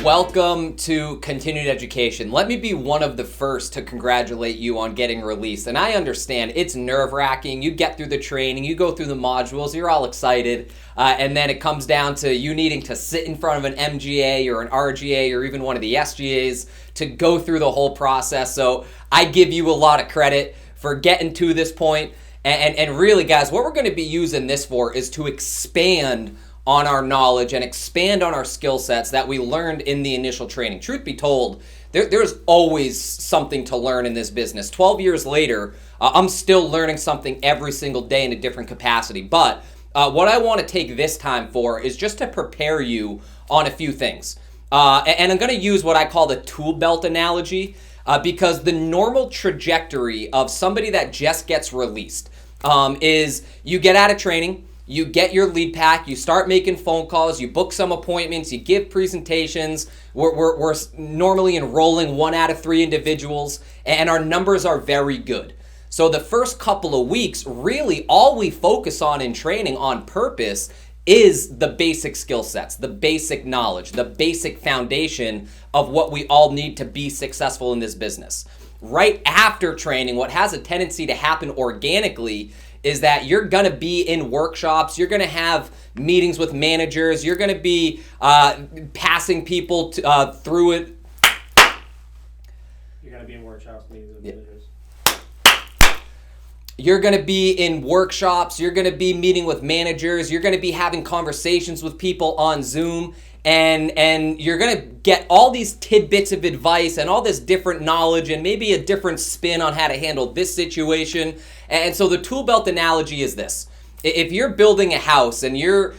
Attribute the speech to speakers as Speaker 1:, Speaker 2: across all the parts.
Speaker 1: Welcome to Continued Education. Let me be one of the first to congratulate you on getting released. And I understand it's nerve-wracking. You get through the training, you go through the modules, you're all excited, and then it comes down to you needing to sit in front of an MGA or an RGA or even one of the SGAs to go through the whole process. So I give you a lot of credit for getting to this point. And really, guys, what we're going to be using this for is to expand on our knowledge and expand on our skill sets that we learned in the initial training. Truth be told, there's always something to learn in this business. 12 years later, I'm still learning something every single day in a different capacity. But what I want to take this time for is just to prepare you on a few things. And I'm going to use what I call the tool belt analogy because the normal trajectory of somebody that just gets released is you get out of training, you get your lead pack, you start making phone calls, you book some appointments, you give presentations. We're normally enrolling 1 out of 3 individuals, and our numbers are very good. So the first couple of weeks, really all we focus on in training on purpose is the basic skill sets, the basic knowledge, the basic foundation of what we all need to be successful in this business. Right after training, what has a tendency to happen organically is that you're going to be in workshops, you're going to have meetings with managers, you're going to be passing people through it.
Speaker 2: You're going to be in workshops, meetings with managers.
Speaker 1: You're going to be in workshops, you're going to be meeting with managers, you're going to be having conversations with people on Zoom, and you're going to get all these tidbits of advice and all this different knowledge and maybe a different spin on how to handle this situation. And so the tool belt analogy is this. If you're building a house and you're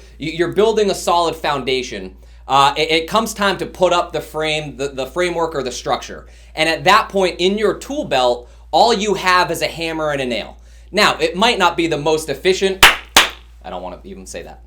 Speaker 1: building a solid foundation, it comes time to put up the frame, the framework or the structure. And at that point in your tool belt, all you have is a hammer and a nail. Now, it might not be the most efficient. I don't want to even say that.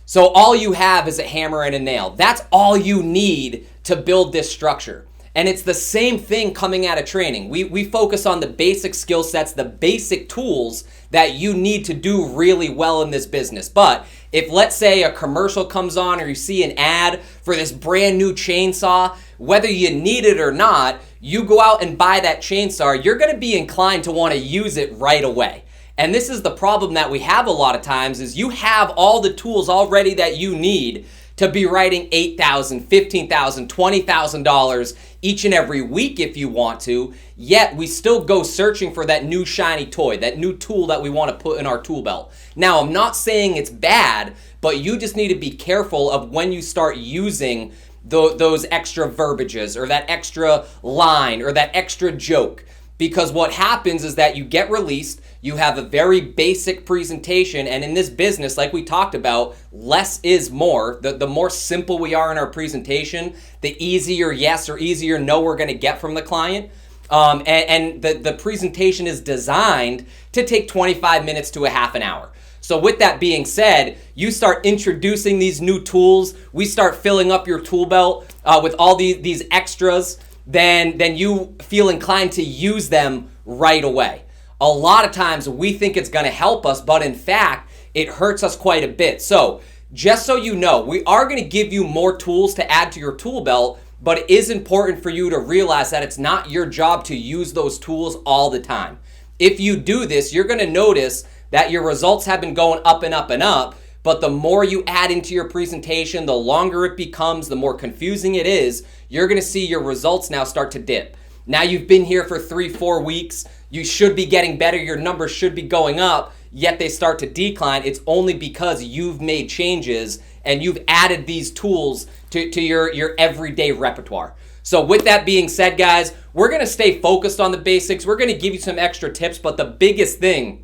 Speaker 1: So all you have is a hammer and a nail. That's all you need to build this structure. And it's the same thing coming out of training. We focus on the basic skill sets, the basic tools that you need to do really well in this business. But if, let's say, a commercial comes on or you see an ad for this brand new chainsaw, whether you need it or not, you go out and buy that chainsaw, you're going to be inclined to want to use it right away. And this is the problem that we have a lot of times is you have all the tools already that you need to be writing $8,000, $15,000, $20,000 each and every week if you want to, yet we still go searching for that new shiny toy, that new tool that we want to put in our tool belt. Now, I'm not saying it's bad, but you just need to be careful of when you start using those extra verbiages or that extra line or that extra joke. Because what happens is that you get released, you have a very basic presentation, and in this business, like we talked about, less is more. The more simple we are in our presentation, the easier yes or easier no we're going to get from the client. And the presentation is designed to take 25 minutes to a half an hour. So with that being said, you start introducing these new tools, we start filling up your tool belt with all these extras, then you feel inclined to use them right away. A lot of times we think it's going to help us, but in fact, it hurts us quite a bit. So just so you know, we are going to give you more tools to add to your tool belt, but it is important for you to realize that it's not your job to use those tools all the time. If you do this, you're going to notice that your results have been going up and up and up, but the more you add into your presentation, the longer it becomes, the more confusing it is, you're going to see your results now start to dip. Now you've been here for 3-4 weeks, you should be getting better, your numbers should be going up, yet they start to decline. It's only because you've made changes and you've added these tools to your everyday repertoire. So with that being said, guys, we're going to stay focused on the basics. We're going to give you some extra tips, but the biggest thing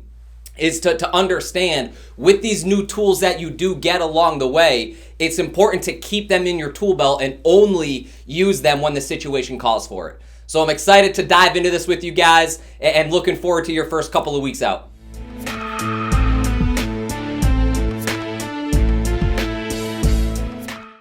Speaker 1: is to understand with these new tools that you do get along the way, it's important to keep them in your tool belt and only use them when the situation calls for it. So I'm excited to dive into this with you guys and looking forward to your first couple of weeks out.